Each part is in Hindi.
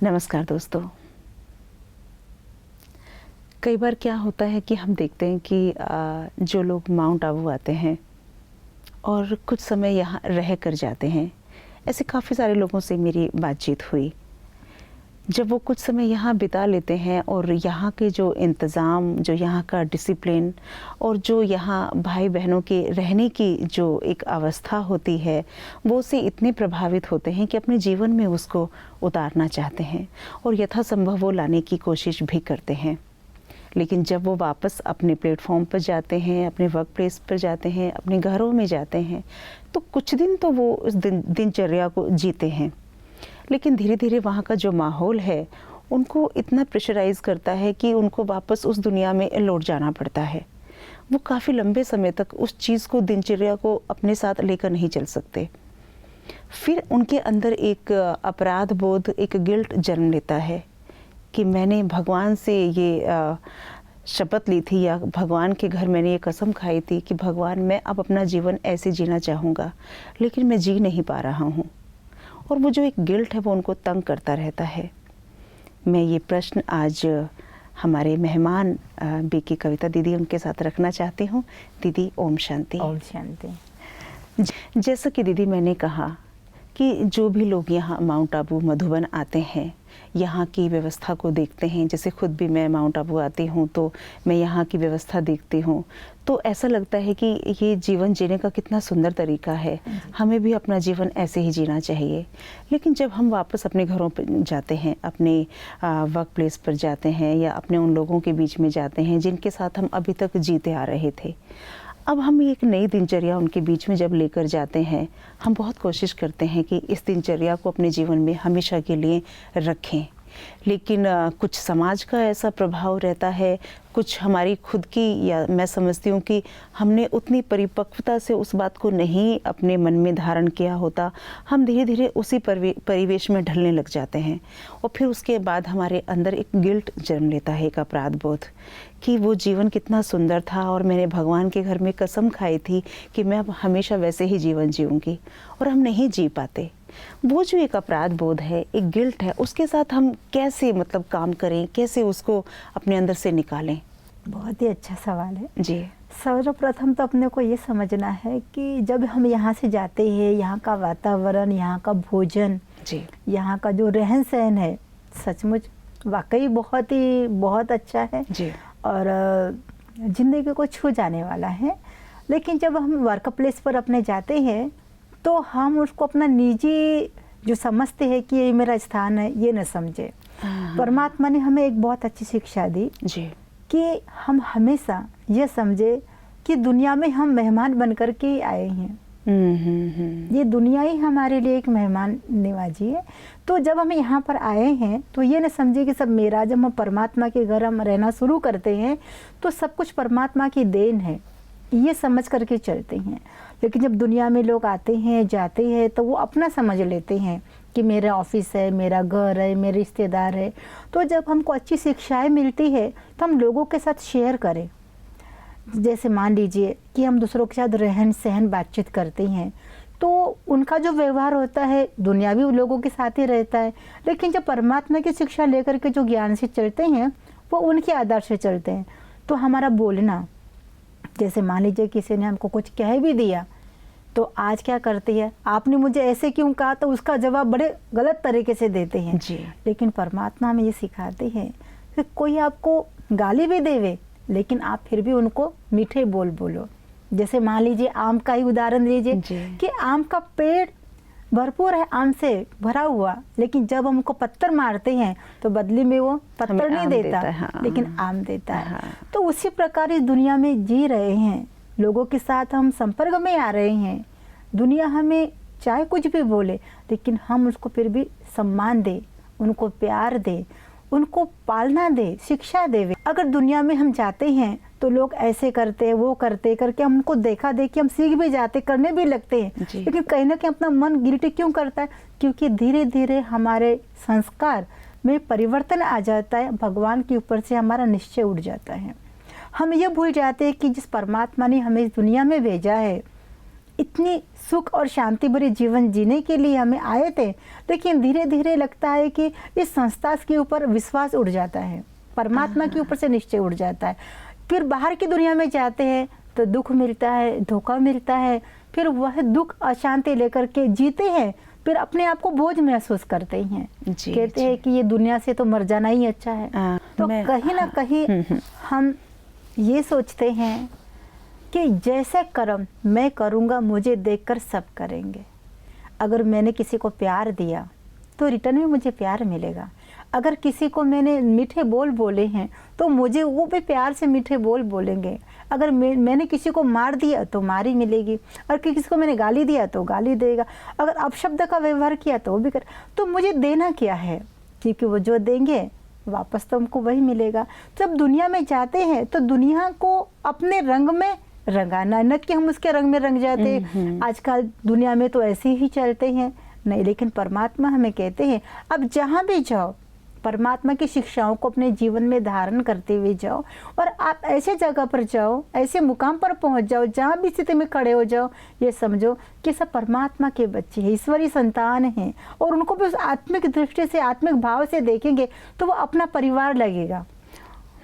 नमस्कार दोस्तों। कई बार क्या होता है कि हम देखते हैं कि जो लोग माउंट आबू आते हैं और कुछ समय यहाँ रह कर जाते हैं, ऐसे काफ़ी सारे लोगों से मेरी बातचीत हुई। जब वो कुछ समय यहाँ बिता लेते हैं और यहाँ के जो इंतज़ाम, जो यहाँ का डिसिप्लिन और जो यहाँ भाई बहनों के रहने की जो एक अवस्था होती है, वो उससे इतने प्रभावित होते हैं कि अपने जीवन में उसको उतारना चाहते हैं और यथासंभव वो लाने की कोशिश भी करते हैं। लेकिन जब वो वापस अपने प्लेटफॉर्म पर जाते हैं, अपने वर्क प्लेस पर जाते हैं, अपने घरों में जाते हैं, तो कुछ दिन तो वो उस दिनचर्या को जीते हैं, लेकिन धीरे धीरे वहाँ का जो माहौल है उनको इतना प्रेशराइज करता है कि उनको वापस उस दुनिया में लौट जाना पड़ता है। वो काफ़ी लंबे समय तक उस चीज़ को, दिनचर्या को अपने साथ लेकर नहीं चल सकते। फिर उनके अंदर एक अपराध बोध, एक गिल्ट जन्म लेता है कि मैंने भगवान से ये शपथ ली थी या भगवान के घर मैंने ये कसम खाई थी कि भगवान मैं अब अपना जीवन ऐसे जीना चाहूँगा, लेकिन मैं जी नहीं पा रहा हूँ। और वो जो एक गिल्ट है वो उनको तंग करता रहता है। मैं ये प्रश्न आज हमारे मेहमान बीके कविता दीदी उनके साथ रखना चाहती हूँ। दीदी ओम शांति। ओम शांति। जैसा कि दीदी मैंने कहा कि जो भी लोग यहाँ माउंट आबू मधुबन आते हैं, यहाँ की व्यवस्था को देखते हैं, जैसे खुद भी मैं माउंट आबू आती हूँ तो मैं यहाँ की व्यवस्था देखती हूँ, तो ऐसा लगता है कि ये जीवन जीने का कितना सुंदर तरीका है, हमें भी अपना जीवन ऐसे ही जीना चाहिए। लेकिन जब हम वापस अपने घरों पर जाते हैं, अपने वर्क प्लेस पर जाते हैं या अपने उन लोगों के बीच में जाते हैं जिनके साथ हम अभी तक जीते आ रहे थे, अब हम एक नई दिनचर्या उनके बीच में जब लेकर जाते हैं, हम बहुत कोशिश करते हैं कि इस दिनचर्या को अपने जीवन में हमेशा के लिए रखें। लेकिन कुछ समाज का ऐसा प्रभाव रहता है, कुछ हमारी खुद की, या मैं समझती हूँ कि हमने उतनी परिपक्वता से उस बात को नहीं अपने मन में धारण किया होता। हम धीरे धीरे उसी परिवेश में ढलने लग जाते हैं और फिर उसके बाद हमारे अंदर एक गिल्ट जन्म लेता है, एक अपराध बोध कि वो जीवन कितना सुंदर था और मैंने भगवान के घर में कसम खाई थी कि मैं अब हमेशा वैसे ही जीवन जीऊँगी, और हम नहीं जी पाते। वो जो एक अपराध बोध है, एक गिल्ट है, उसके साथ हम कैसे काम करें, कैसे उसको अपने अंदर से निकालें? बहुत ही अच्छा सवाल है जी। सर्वप्रथम तो अपने को ये समझना है कि जब हम यहाँ से जाते हैं, यहाँ का वातावरण, यहाँ का भोजन, जी, यहाँ का जो रहन सहन है, सचमुच वाकई बहुत अच्छा है जी, और ज़िंदगी को छू जाने वाला है। लेकिन जब हम वर्क प्लेस पर अपने जाते हैं तो हम उसको अपना निजी जो समझते हैं कि ये मेरा स्थान है, ये न समझे। परमात्मा ने हमें एक बहुत अच्छी शिक्षा दी जी, कि हम हमेशा ये समझे कि दुनिया में हम मेहमान बनकर के ही आए हैं। ये दुनिया ही हमारे लिए एक मेहमान नवाजी है। तो जब हम यहाँ पर आए हैं तो ये न समझे कि सब मेरा। जब हम परमात्मा के घर हम रहना शुरू करते हैं तो सब कुछ परमात्मा की देन है, ये समझ करके चलते हैं। लेकिन जब दुनिया में लोग आते हैं, जाते हैं, तो वो अपना समझ लेते हैं कि मेरा ऑफिस है, मेरा घर है, मेरे रिश्तेदार है। तो जब हमको अच्छी शिक्षाएं मिलती है तो हम लोगों के साथ शेयर करें। जैसे मान लीजिए कि हम दूसरों के साथ रहन सहन बातचीत करते हैं तो उनका जो व्यवहार होता है दुनियावी लोगों के साथ ही रहता है, लेकिन जब परमात्मा की शिक्षा लेकर के जो ज्ञान से चलते हैं वो उनके आधार से चलते हैं। तो हमारा बोलना, जैसे मान लीजिए किसी ने हमको कुछ कह भी दिया तो आज क्या करती है, आपने मुझे ऐसे क्यों कहा, तो उसका जवाब बड़े गलत तरीके से देते हैं जी। लेकिन परमात्मा हमें ये सिखाते हैं कि कोई आपको गाली भी देवे लेकिन आप फिर भी उनको मीठे बोलो। जैसे मान लीजिए आम का ही उदाहरण लीजिए कि आम का पेड़ भरपूर है, आम से भरा हुआ, लेकिन जब हमको पत्थर मारते हैं तो बदले में वो पत्थर नहीं देता, हाँ। लेकिन आम देता है। हाँ। तो उसी प्रकार इस दुनिया में जी रहे हैं, लोगों के साथ हम संपर्क में आ रहे हैं। दुनिया हमें चाहे कुछ भी बोले लेकिन हम उसको फिर भी सम्मान दे, उनको प्यार दे, उनको पालना दे, शिक्षा देवे। अगर दुनिया में हम जाते हैं तो लोग ऐसे करते वो करते करके हम उनको देखा देखी हम सीख भी जाते, करने भी लगते हैं, लेकिन कहीं ना कहीं अपना मन गिल्टी क्यों करता है, क्योंकि धीरे धीरे हमारे संस्कार में परिवर्तन आ जाता है, भगवान के ऊपर से हमारा निश्चय उठ जाता है। हम ये भूल जाते हैं कि जिस परमात्मा ने हमें इस दुनिया में भेजा है इतनी सुख और शांति भरे जीवन जीने के लिए हमें आए थे, लेकिन धीरे धीरे लगता है कि इस संस्था के ऊपर विश्वास उड़ जाता है, परमात्मा के ऊपर से निश्चय उड़ जाता है। फिर बाहर की दुनिया में जाते हैं तो दुख मिलता है, धोखा मिलता है, फिर वह दुख अशांति लेकर के जीते हैं, फिर अपने आप को बोझ महसूस करते हैं, कहते हैं कि ये दुनिया से तो मर जाना ही अच्छा है। तो कहीं ना कहीं हम ये सोचते हैं कि जैसे कर्म मैं करूँगा मुझे देखकर सब करेंगे। अगर मैंने किसी को प्यार दिया तो रिटर्न में मुझे प्यार मिलेगा। अगर किसी को मैंने मीठे बोल बोले हैं तो मुझे वो भी प्यार से मीठे बोल बोलेंगे। अगर मैंने किसी को मार दिया तो मारी मिलेगी, और किसी को मैंने गाली दिया तो गाली देगा, अगर अपशब्द का व्यवहार किया तो वो भी कर। तो मुझे देना क्या है, क्योंकि वो जो देंगे वापस तो हमको वही मिलेगा। जब दुनिया में जाते हैं तो दुनिया को अपने रंग में रंगाना, न कि हम उसके रंग में रंग जाते हैं। आजकल दुनिया में तो ऐसे ही चलते हैं, नहीं, लेकिन परमात्मा हमें कहते हैं अब जहाँ भी जाओ परमात्मा की शिक्षाओं को अपने जीवन में धारण करते हुए जाओ, और आप ऐसे जगह पर जाओ, ऐसे मुकाम पर पहुंच जाओ जहाँ भी स्थिति में खड़े हो जाओ, ये समझो कि सब परमात्मा के बच्चे हैं, ईश्वरीय संतान हैं, और उनको भी उस आत्मिक दृष्टि से, आत्मिक भाव से देखेंगे तो वो अपना परिवार लगेगा।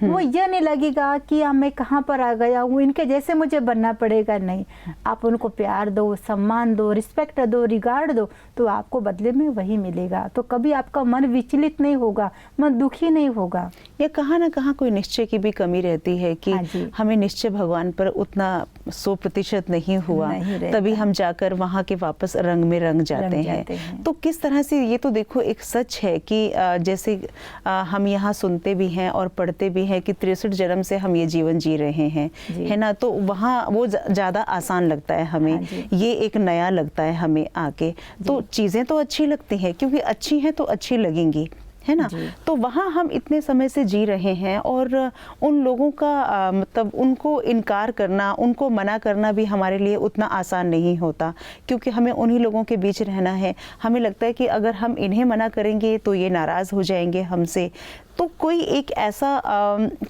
वो ये नहीं लगेगा कि मैं कहाँ पर आ गया हूँ, इनके जैसे मुझे बनना पड़ेगा। नहीं, आप उनको प्यार दो, सम्मान दो, रिस्पेक्ट दो, रिगार्ड दो, तो आपको बदले में वही मिलेगा। तो कभी आपका मन विचलित नहीं होगा, मन दुखी नहीं होगा। या कहाँ ना कहाँ कोई निश्चय की भी कमी रहती है कि हमें निश्चय भगवान पर उतना 100% नहीं हुआ, तभी हम जाकर वहाँ के वापस रंग में रंग जाते हैं। तो किस तरह से, ये तो देखो एक सच है कि जैसे हम यहाँ सुनते भी हैं और पढ़ते भी है कि 63 जन्म से हम ये जीवन जी रहे हैं, है ना। तो वहाँ वो ज़्यादा आसान लगता है हमें, ये एक नया लगता है हमें आके। तो चीज़ें तो अच्छी लगती हैं, क्योंकि अच्छी हैं तो अच्छी लगेंगी, है ना। तो वहाँ हम इतने समय से जी रहे हैं, और उन लोगों का मतलब उनको इनकार करना, उनको मना करना भी हमारे लिए उतना आसान नहीं होता, क्योंकि हमें उन्हीं लोगों के बीच रहना है। हमें लगता है कि अगर हम इन्हें मना करेंगे तो ये नाराज़ हो जाएंगे हमसे। तो कोई एक ऐसा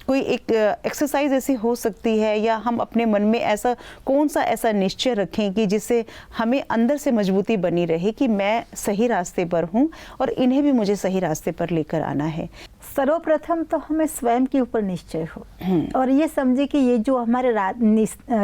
कोई एक एक्सरसाइज ऐसी हो सकती है, या हम अपने मन में ऐसा कौन सा ऐसा निश्चय रखें कि जिससे हमें अंदर से मजबूती बनी रहे कि मैं सही रास्ते पर हूँ और इन्हें भी मुझे सही रास्ते पर लेकर आना है। सर्वप्रथम तो हमें स्वयं के ऊपर निश्चय हो, और ये समझे कि ये जो हमारे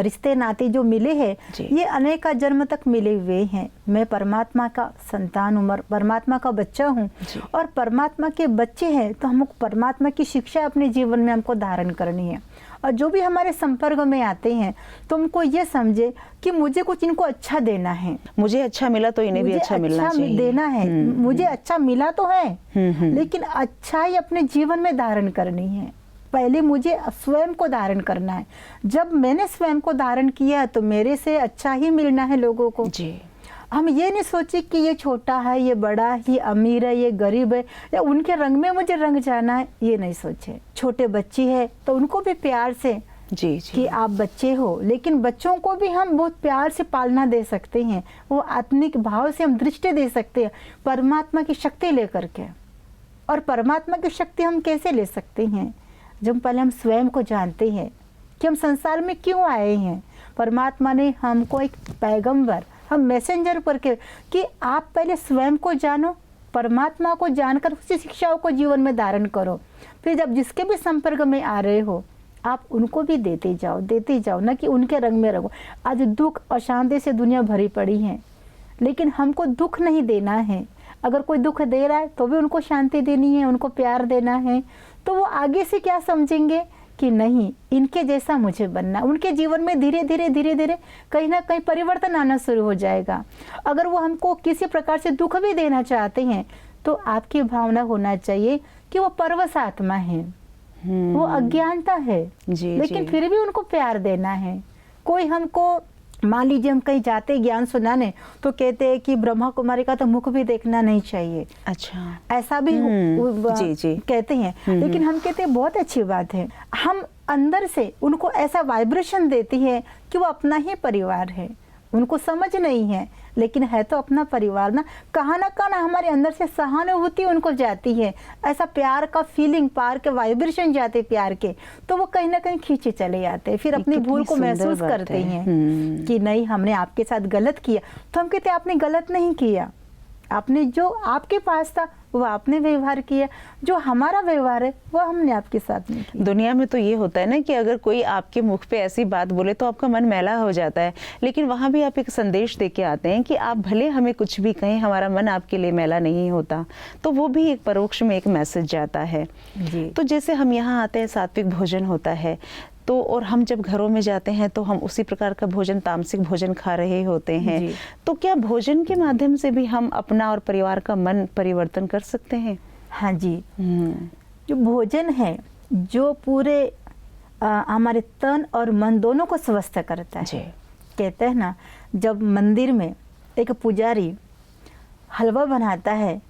रिश्ते नाते जो मिले हैं, ये अनेक जन्म तक मिले हुए हैं। मैं परमात्मा का संतान हूँ, परमात्मा का बच्चा हूँ, और परमात्मा के बच्चे हैं तो हमको परमात्मा की शिक्षा अपने जीवन में हमको धारण करनी है। और जो भी हमारे संपर्क में आते हैं तो हमको ये समझे कि मुझे कुछ इनको अच्छा देना है। मुझे अच्छा मिला तो इन्हें भी अच्छा मिलना चाहिए, देना है। मुझे अच्छा मिला तो है, लेकिन अच्छाई अपने जीवन में धारण करनी है। पहले मुझे स्वयं को धारण करना है। जब मैंने स्वयं को धारण किया तो मेरे से अच्छा ही मिलना है लोगों को। हम ये नहीं सोचे कि ये छोटा है, ये बड़ा है, ये अमीर है, ये गरीब है, या उनके रंग में मुझे रंग जाना है, ये नहीं सोचे। छोटे बच्चे हैं तो उनको भी प्यार से कि आप बच्चे हो, लेकिन बच्चों को भी हम बहुत प्यार से पालना दे सकते हैं। वो आत्मिक भाव से हम दृष्टि दे सकते हैं परमात्मा की शक्ति लेकर के। और परमात्मा की शक्ति हम कैसे ले सकते हैं? जब पहले हम स्वयं को जानते हैं कि हम संसार में क्यों आए हैं। परमात्मा ने हमको एक पैगंबर, हम मैसेंजर पर के कि आप पहले स्वयं को जानो, परमात्मा को जानकर उसी शिक्षाओं को जीवन में धारण करो। फिर जब जिसके भी संपर्क में आ रहे हो आप उनको भी देते जाओ, न कि उनके रंग में रहो। आज दुख अशांति से दुनिया भरी पड़ी है, लेकिन हमको दुख नहीं देना है। अगर कोई दुख दे रहा है तो भी उनको शांति देनी है, उनको प्यार देना है। तो वो आगे से क्या समझेंगे कि नहीं, इनके जैसा मुझे बनना। उनके जीवन में धीरे धीरे कहीं ना कहीं परिवर्तन आना शुरू हो जाएगा। अगर वो हमको किसी प्रकार से दुख भी देना चाहते हैं तो आपकी भावना होना चाहिए कि वो परवश आत्मा है, वो अज्ञानता है, लेकिन फिर भी उनको प्यार देना है। कोई हमको, मान लीजिए हम कहीं जाते ज्ञान सुनाने तो कहते हैं कि ब्रह्मा कुमारी का तो मुख भी देखना नहीं चाहिए। अच्छा, ऐसा भी कहते हैं, लेकिन हम कहते हैं बहुत अच्छी बात है। हम अंदर से उनको ऐसा वाइब्रेशन देती है कि वो अपना ही परिवार है। उनको समझ नहीं है, लेकिन है तो अपना परिवार ना। कहाँ ना कहाँ हमारे अंदर से सहानुभूति उनको जाती है, ऐसा प्यार का फीलिंग, प्यार के वाइब्रेशन जाते प्यार के, तो वो कहीं ना कहीं खींचे चले जाते हैं, फिर अपनी भूल को महसूस करते हैं कि नहीं हमने आपके साथ गलत किया। तो हम कहते हैं आपने गलत नहीं किया, आपने जो आपके पास था वो आपने व्यवहार किया, जो हमारा व्यवहार है वो हमने आपके साथ नहीं किया। दुनिया में तो ये होता है ना कि अगर कोई आपके मुख पे ऐसी बात बोले तो आपका मन मैला हो जाता है, लेकिन वहाँ भी आप एक संदेश दे के आते हैं कि आप भले हमें कुछ भी कहें, हमारा मन आपके लिए मैला नहीं होता। तो वो भी एक परोक्ष में एक मैसेज जाता है जी। तो जैसे हम यहाँ आते हैं, सात्विक भोजन होता है, तो और हम जब घरों में जाते हैं तो हम उसी प्रकार का भोजन, तामसिक भोजन खा रहे होते हैं। जी। तो क्या भोजन के माध्यम से भी हम अपना और परिवार का मन परिवर्तन कर सकते हैं? हाँ जी। जो भोजन है जो पूरे हमारे तन और मन दोनों को स्वस्थ करता है। जी। कहते हैं ना, जब मंदिर में एक पुजारी हलवा बनाता है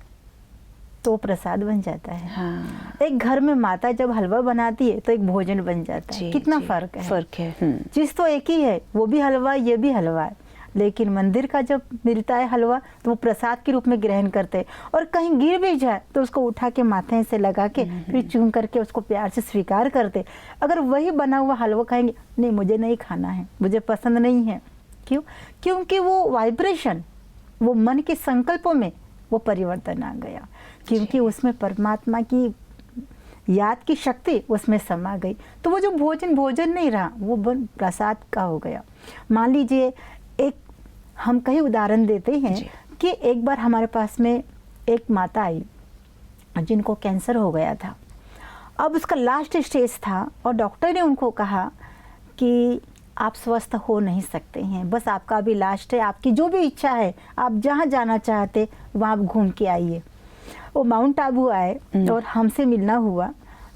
तो प्रसाद बन जाता है। हाँ। एक घर में माता जब हलवा बनाती है तो एक भोजन बन जाता है। कितना फर्क है। फर्क है। चीज तो एक ही है, वो भी हलवा ये भी हलवा है, लेकिन मंदिर का जब मिलता है हलवा तो वो प्रसाद के रूप में ग्रहण करते हैं, और कहीं गिर भी जाए तो उसको उठा के माथे से लगा के फिर चूम करके उसको प्यार से स्वीकार करते। अगर वही बना हुआ हलवा खाएंगे, नहीं मुझे नहीं खाना है, मुझे पसंद नहीं है, क्यों? क्योंकि वो वाइब्रेशन, वो मन के संकल्पों में वो परिवर्तन आ गया, क्योंकि उसमें परमात्मा की याद की शक्ति उसमें समा गई। तो वो जो भोजन नहीं रहा, वो प्रसाद का हो गया। मान लीजिए एक हम कहीं उदाहरण देते हैं कि एक बार हमारे पास में एक माता आई जिनको कैंसर हो गया था। अब उसका लास्ट स्टेज था और डॉक्टर ने उनको कहा कि आप स्वस्थ हो नहीं सकते हैं, बस आपका अभी लास्ट है, आपकी जो भी इच्छा है, आप जहाँ जाना चाहते वहाँ आप घूम के आइए। वो माउंट आबू आए और हमसे मिलना हुआ।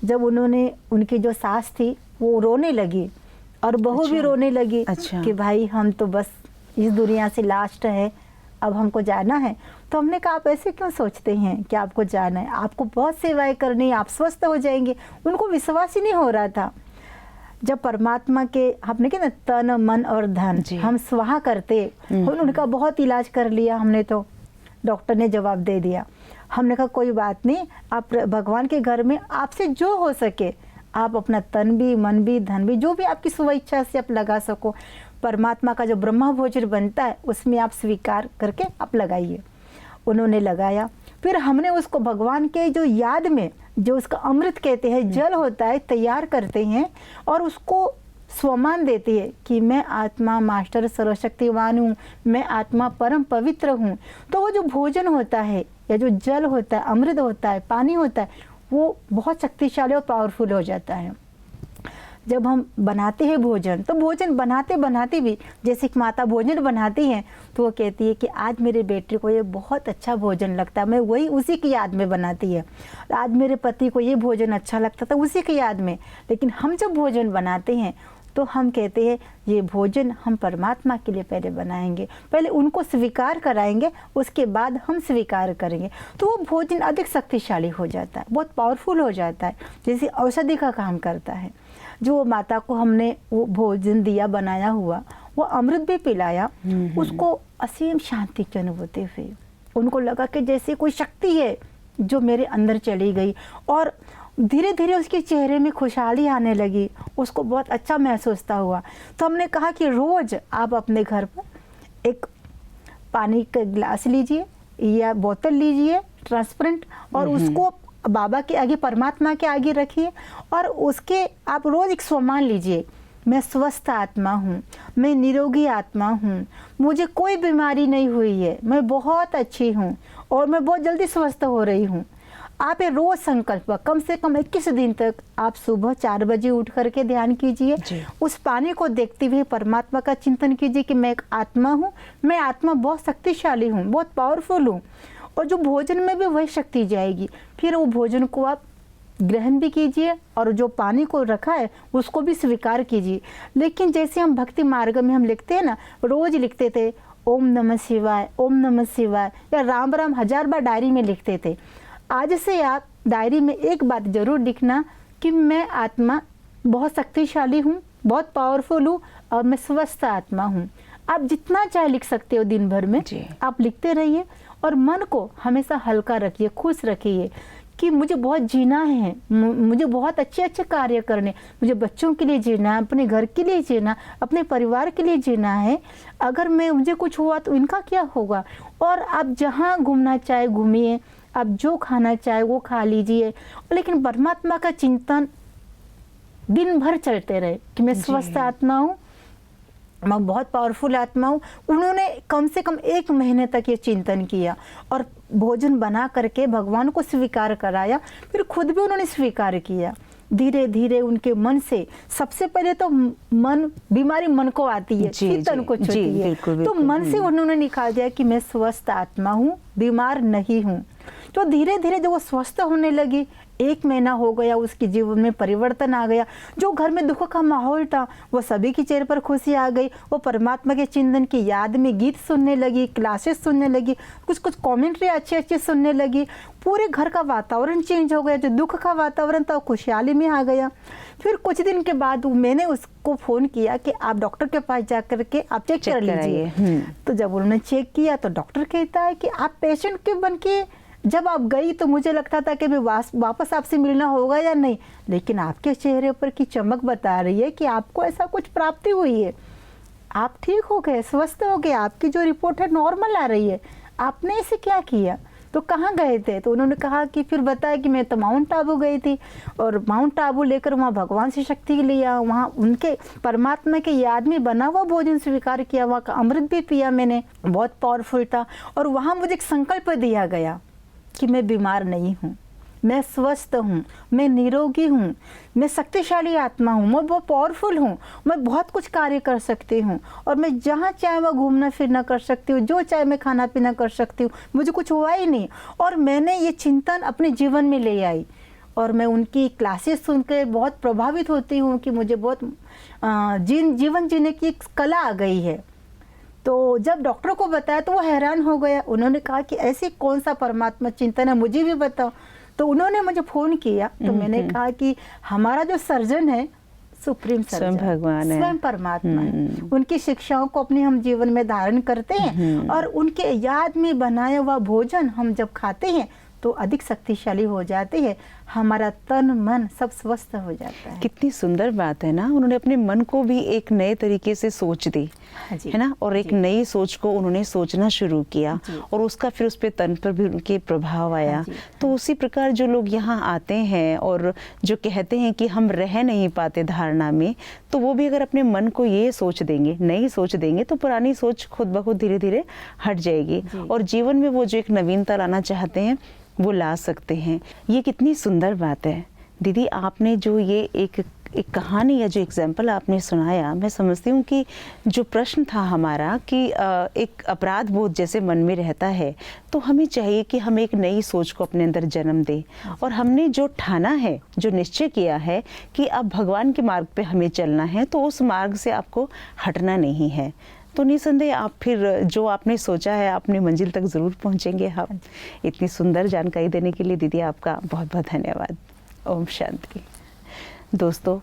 जब उन्होंने, उनकी जो सास थी वो रोने लगी और बहू भी रोने लगी कि भाई हम तो बस इस दुनिया से लास्ट है, अब हमको जाना है। तो हमने कहा आप ऐसे क्यों सोचते हैं कि आपको जाना है, आपको बहुत सेवाएं करनी है, आप स्वस्थ हो जाएंगे। उनको विश्वास ही नहीं हो रहा था। जब परमात्मा के हमने कहा ना तन मन और धन हम स्वाहा करते, उनका बहुत इलाज कर लिया हमने, तो डॉक्टर ने जवाब दे दिया। हमने कहा कोई बात नहीं, आप भगवान के घर में आपसे जो हो सके आप अपना तन भी, मन भी, धन भी, जो भी आपकी स्वेच्छा से आप लगा सको, परमात्मा का जो ब्रह्मा भोजन बनता है उसमें आप स्वीकार करके आप लगाइए। उन्होंने लगाया, फिर हमने उसको भगवान के जो याद में, जो उसका अमृत कहते हैं, जल होता है, तैयार करते हैं और उसको स्वमान देती है कि मैं आत्मा मास्टर सर्वशक्तिवान हूँ, मैं आत्मा परम पवित्र हूँ। तो वो जो भोजन होता है या जो जल होता है, अमृत होता है, पानी होता है, वो बहुत शक्तिशाली और पावरफुल हो जाता है। जब हम बनाते हैं भोजन, तो भोजन बनाते बनाते भी, जैसे कि माता भोजन बनाती हैं तो वो कहती है कि आज मेरे बेटे को ये बहुत अच्छा भोजन लगता है, मैं वही उसी की याद में बनाती है। आज मेरे पति को ये भोजन अच्छा लगता था, उसी की याद में। लेकिन हम जब भोजन बनाते हैं तो हम कहते हैं ये भोजन हम परमात्मा के लिए पहले बनाएंगे, पहले उनको स्वीकार कराएंगे, उसके बाद हम स्वीकार करेंगे। तो वो भोजन अधिक शक्तिशाली हो जाता है, बहुत पावरफुल हो जाता है, जैसे औषधि का काम करता है। जो माता को हमने वो भोजन दिया बनाया हुआ, वो अमृत भी पिलाया, उसको असीम शांति की अनुभूति हुई। उनको लगा कि जैसे कोई शक्ति है जो मेरे अंदर चली गई, और धीरे धीरे उसके चेहरे में खुशहाली आने लगी, उसको बहुत अच्छा महसूस हुआ। तो हमने कहा कि रोज़ आप अपने घर पर एक पानी का गिलास लीजिए या बोतल लीजिए ट्रांसपेरेंट, और उसको बाबा के आगे, परमात्मा के आगे रखिए, और उसके आप रोज़ एक स्वमान लीजिए, मैं स्वस्थ आत्मा हूँ, मैं निरोगी आत्मा हूँ, मुझे कोई बीमारी नहीं हुई है, मैं बहुत अच्छी हूँ और मैं बहुत जल्दी स्वस्थ हो रही हूँ। आप ये रोज़ संकल्प कम से कम 21 दिन तक आप सुबह 4 बजे उठ करके ध्यान कीजिए। उस पानी को देखते हुए परमात्मा का चिंतन कीजिए कि मैं एक आत्मा हूँ, मैं आत्मा बहुत शक्तिशाली हूँ, बहुत पावरफुल हूँ, और जो भोजन में भी वही शक्ति जाएगी। फिर वो भोजन को आप ग्रहण भी कीजिए और जो पानी को रखा है उसको भी स्वीकार कीजिए। लेकिन जैसे हम भक्ति मार्ग में हम लिखते हैं ना, रोज़ लिखते थे ओम नमः शिवाय, ओम नमः शिवाय, या राम राम 1000 बार डायरी में लिखते थे। आज से आप डायरी में एक बात जरूर लिखना कि मैं आत्मा बहुत शक्तिशाली हूँ, बहुत पावरफुल हूँ और मैं स्वस्थ आत्मा हूँ। आप जितना चाहे लिख सकते हो दिन भर में, जी। आप लिखते रहिए और मन को हमेशा हल्का रखिए, खुश रखिए कि मुझे बहुत जीना है, मुझे बहुत अच्छे अच्छे कार्य करने, मुझे बच्चों के लिए जीना है, अपने घर के लिए जीना, अपने परिवार के लिए जीना है। अगर मुझे कुछ हुआ तो इनका क्या होगा। और आप जहाँ घूमना चाहे घूमिए, आप जो खाना चाहे वो खा लीजिए, लेकिन परमात्मा का चिंतन दिन भर चलते रहे कि मैं स्वस्थ आत्मा हूँ, मैं बहुत पावरफुल आत्मा हूँ। उन्होंने कम से कम 1 महीने तक ये चिंतन किया और भोजन बना करके भगवान को स्वीकार कराया, फिर खुद भी उन्होंने स्वीकार किया। धीरे धीरे उनके मन से, सबसे पहले तो बीमारी मन को आती है, फिर तन को छूती है। बिल्कुल, तो मन से उन्होंने निकाल दिया कि मैं स्वस्थ आत्मा हूँ, बीमार नहीं हूँ। तो धीरे धीरे जब वो स्वस्थ होने लगी, 1 महीना हो गया, उसके जीवन में परिवर्तन आ गया। जो घर में दुख का माहौल था वो सभी के चेहरे पर खुशी आ गई। वो परमात्मा के चिंतन की याद में गीत सुनने लगी, क्लासेस सुनने लगी, कुछ कमेंट्री अच्छे अच्छे सुनने लगी। पूरे घर का वातावरण चेंज हो गया, जो दुख का वातावरण था वो खुशहाली में आ गया। फिर कुछ दिन के बाद मैंने उसको फ़ोन किया कि आप डॉक्टर के पास जा कर के आप चेक कर लीजिए। तो जब उन्होंने चेक किया तो डॉक्टर कहता है कि आप पेशेंट के बन के जब आप गई तो मुझे लगता था कि मैं वापस आपसे मिलना होगा या नहीं, लेकिन आपके चेहरे पर की चमक बता रही है कि आपको ऐसा कुछ प्राप्ति हुई है, आप ठीक हो गए, स्वस्थ हो गए, आपकी जो रिपोर्ट है नॉर्मल आ रही है। आपने इसे क्या किया, तो कहाँ गए थे? तो उन्होंने कहा कि फिर बताया कि मैं तो माउंट आबू गई थी और माउंट आबू लेकर वहाँ भगवान से शक्ति लिया, वहाँ उनके परमात्मा के याद में बना हुआ भोजन स्वीकार किया, वहाँ का अमृत भी पिया मैंने, बहुत पावरफुल था। और वहाँ मुझे एक संकल्प दिया गया कि मैं बीमार नहीं हूँ, मैं स्वस्थ हूँ, मैं निरोगी हूँ, मैं शक्तिशाली आत्मा हूँ, मैं बहुत पावरफुल हूँ, मैं बहुत कुछ कार्य कर सकती हूँ और मैं जहाँ चाहे वह घूमना फिरना कर सकती हूँ, जो चाहे मैं खाना पीना कर सकती हूँ, मुझे कुछ हुआ ही नहीं। और मैंने ये चिंतन अपने जीवन में ले आई और मैं उनकी क्लासेस सुनकर बहुत प्रभावित होती हूँ कि मुझे बहुत जीवन जीने की एक कला आ गई है। तो जब डॉक्टर को बताया तो वो हैरान हो गया। उन्होंने कहा कि ऐसे कौन सा परमात्मा चिंतन है, मुझे भी बताओ। तो उन्होंने मुझे फ़ोन किया तो मैंने कहा कि हमारा जो सर्जन है सुप्रीम सर्जन, स्वयं भगवान है, स्वयं परमात्मा है। उनकी शिक्षाओं को अपने हम जीवन में धारण करते हैं और उनके याद में बनाया हुआ भोजन हम जब खाते हैं तो अधिक शक्तिशाली हो जाते हैं, हमारा तन मन सब स्वस्थ हो जाता है। कितनी सुंदर बात है ना, उन्होंने अपने मन को भी एक नए तरीके से सोच दी, है ना, और एक नई सोच को उन्होंने सोचना शुरू किया और उसका फिर उस पे तन पर भी उनके प्रभाव आया। तो उसी प्रकार जो लोग यहाँ आते हैं और जो कहते हैं कि हम रह नहीं पाते धारणा में, तो वो भी अगर अपने मन को ये सोच देंगे, नई सोच देंगे, तो पुरानी सोच खुद ब खुद धीरे धीरे हट जाएगी और जीवन में वो जो एक नवीनता लाना चाहते हैं वो ला सकते हैं। ये कितनी सुंदर बात है दीदी, आपने जो ये एक कहानी या जो एग्जाम्पल आपने सुनाया, मैं समझती हूँ कि जो प्रश्न था हमारा कि एक अपराध बोध जैसे मन में रहता है, तो हमें चाहिए कि हम एक नई सोच को अपने अंदर जन्म दें और हमने जो ठाना है, जो निश्चय किया है कि अब भगवान के मार्ग पे हमें चलना है, तो उस मार्ग से आपको हटना नहीं है। तो निसंदेह आप फिर जो आपने सोचा है अपनी मंजिल तक ज़रूर पहुंचेंगे। आप इतनी सुंदर जानकारी देने के लिए दीदी आपका बहुत बहुत धन्यवाद। ओम शांति। दोस्तों,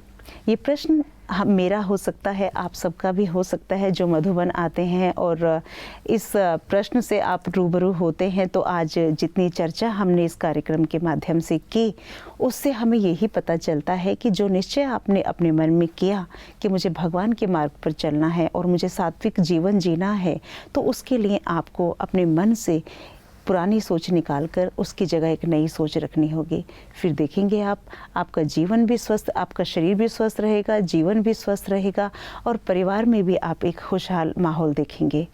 ये प्रश्न मेरा हो सकता है, आप सबका भी हो सकता है जो मधुबन आते हैं और इस प्रश्न से आप रूबरू होते हैं। तो आज जितनी चर्चा हमने इस कार्यक्रम के माध्यम से की, उससे हमें यही पता चलता है कि जो निश्चय आपने अपने मन में किया कि मुझे भगवान के मार्ग पर चलना है और मुझे सात्विक जीवन जीना है, तो उसके लिए आपको अपने मन से पुरानी सोच निकालकर उसकी जगह एक नई सोच रखनी होगी। फिर देखेंगे आप, आपका जीवन भी स्वस्थ, आपका शरीर भी स्वस्थ रहेगा, जीवन भी स्वस्थ रहेगा और परिवार में भी आप एक खुशहाल माहौल देखेंगे।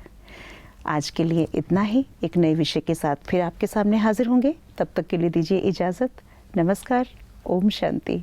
आज के लिए इतना ही। एक नए विषय के साथ फिर आपके सामने हाजिर होंगे। तब तक के लिए दीजिए इजाज़त। नमस्कार। ओम शांति।